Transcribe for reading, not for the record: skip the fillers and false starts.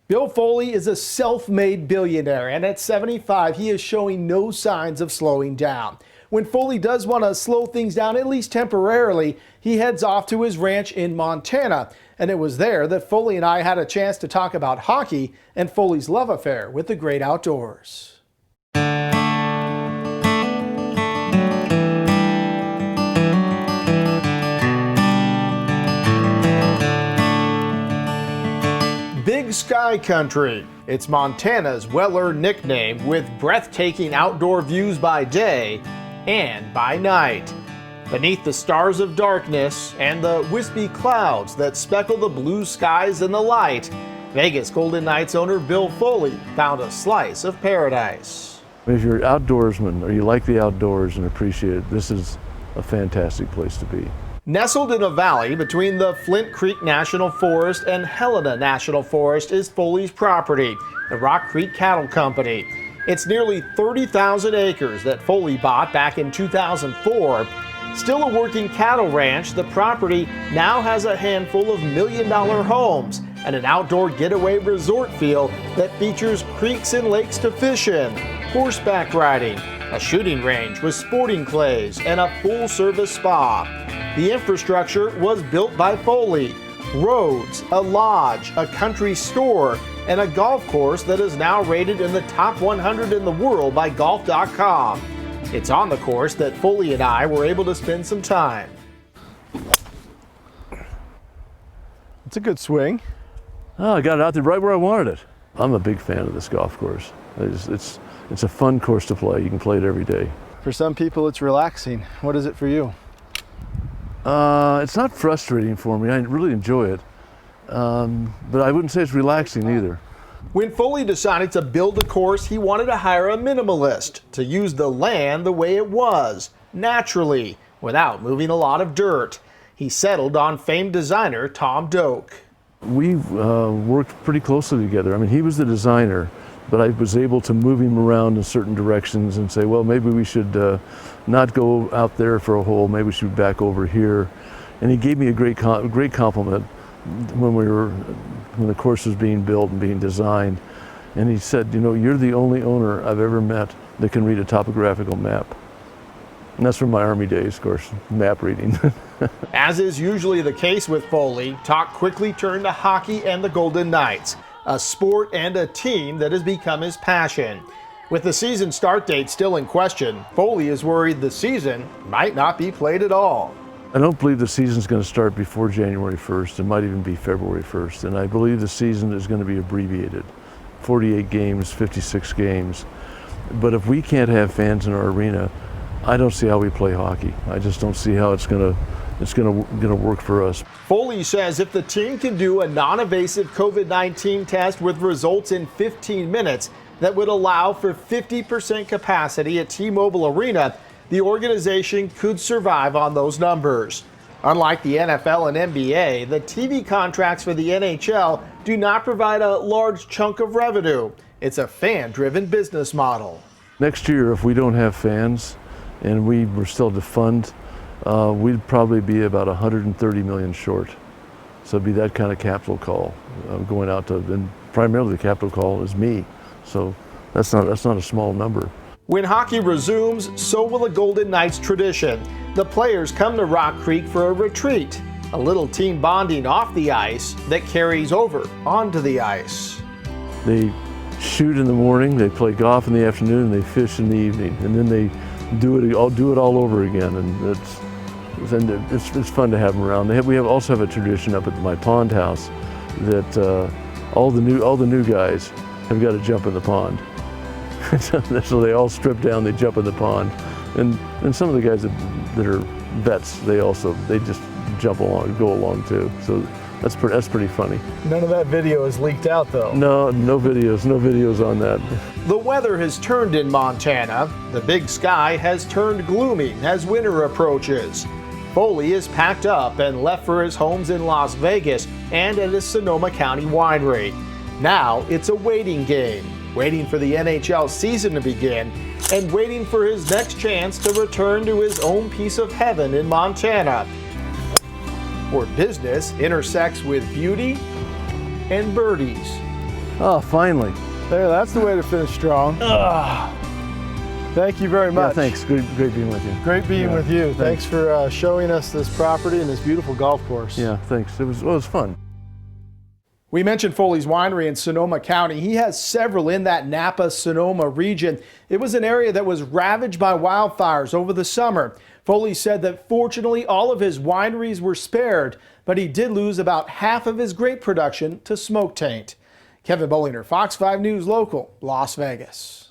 Bill Foley is a self-made billionaire, and at 75, he is showing no signs of slowing down. When Foley does want to slow things down, at least temporarily, he heads off to his ranch in Montana. And it was there that Foley and I had a chance to talk about hockey and Foley's love affair with the great outdoors. Big Sky Country. It's Montana's well-earned nickname, with breathtaking outdoor views by day and by night. Beneath the stars of darkness and the wispy clouds that speckle the blue skies in the light, Vegas Golden Knights owner Bill Foley found a slice of paradise. If you're an outdoorsman or you like the outdoors and appreciate it, this is a fantastic place to be. Nestled in a valley between the Flint Creek National Forest and Helena National Forest is Foley's property, the Rock Creek Cattle Company. It's nearly 30,000 acres that Foley bought back in 2004. Still a working cattle ranch, the property now has a handful of million-dollar homes and an outdoor getaway resort feel that features creeks and lakes to fish in, horseback riding, a shooting range with sporting clays, and a full-service spa. The infrastructure was built by Foley. Roads, a lodge, a country store, and a golf course that is now rated in the top 100 in the world by Golf.com. It's on the course that Foley and I were able to spend some time. It's a good swing. Oh, I got it out there right where I wanted it. I'm a big fan of this golf course. It's a fun course to play. You can play it every day. For some people, it's relaxing. What is it for you? It's not frustrating for me. I really enjoy it. But I wouldn't say it's relaxing either. When Foley decided to build a course, he wanted to hire a minimalist to use the land the way it was, naturally, without moving a lot of dirt. He settled on famed designer Tom Doak. We worked pretty closely together. I mean, he was the designer, but I was able to move him around in certain directions and say, well, maybe we should not go out there for a hole, maybe we should be back over here. And he gave me a great compliment when the course was being built and being designed. And he said, you know, you're the only owner I've ever met that can read a topographical map. And that's from my Army days, of course, map reading. As is usually the case with Foley, talk quickly turned to hockey and the Golden Knights, a sport and a team that has become his passion. With the season start date still in question, Foley is worried the season might not be played at all. I don't believe the season's going to start before January 1st. It might even be February 1st. And I believe the season is going to be abbreviated. 48 games, 56 games. But if we can't have fans in our arena, I don't see how we play hockey. I just don't see how it's going to work for us. Foley says if the team can do a non-invasive COVID-19 test with results in 15 minutes that would allow for 50% capacity at T-Mobile Arena, the organization could survive on those numbers. Unlike the NFL and NBA, the TV contracts for the NHL do not provide a large chunk of revenue. It's a fan-driven business model. Next year, if we don't have fans and we were still to fund, we'd probably be about 130 million short. So it'd be that kind of capital call going out to, and primarily the capital call is me. So that's not a small number. When hockey resumes, so will the Golden Knights tradition. The players come to Rock Creek for a retreat, a little team bonding off the ice that carries over onto the ice. They shoot in the morning, they play golf in the afternoon, and they fish in the evening, and then they do it all over again. And it's fun to have them around. We also have a tradition up at my pond house that all the new guys have got to jump in the pond. So they all strip down, they jump in the pond, and some of the guys that are vets, they just jump along, go along too. So that's pretty funny. None of that video is leaked out though. No videos on that. The weather has turned in Montana. The Big Sky has turned gloomy as winter approaches. Foley is packed up and left for his homes in Las Vegas and at his Sonoma County winery. Now it's a waiting game, waiting for the NHL season to begin and waiting for his next chance to return to his own piece of heaven in Montana, where business intersects with beauty and birdies. Oh, finally. There, that's the way to finish strong. Thank you very much. Yeah, thanks. Great being with you. Great being with you. Thanks for showing us this property and this beautiful golf course. Yeah, thanks. It was fun. We mentioned Foley's Winery in Sonoma County. He has several in that Napa-Sonoma region. It was an area that was ravaged by wildfires over the summer. Foley said that fortunately all of his wineries were spared, but he did lose about half of his grape production to smoke taint. Kevin Bollinger, Fox 5 News Local, Las Vegas.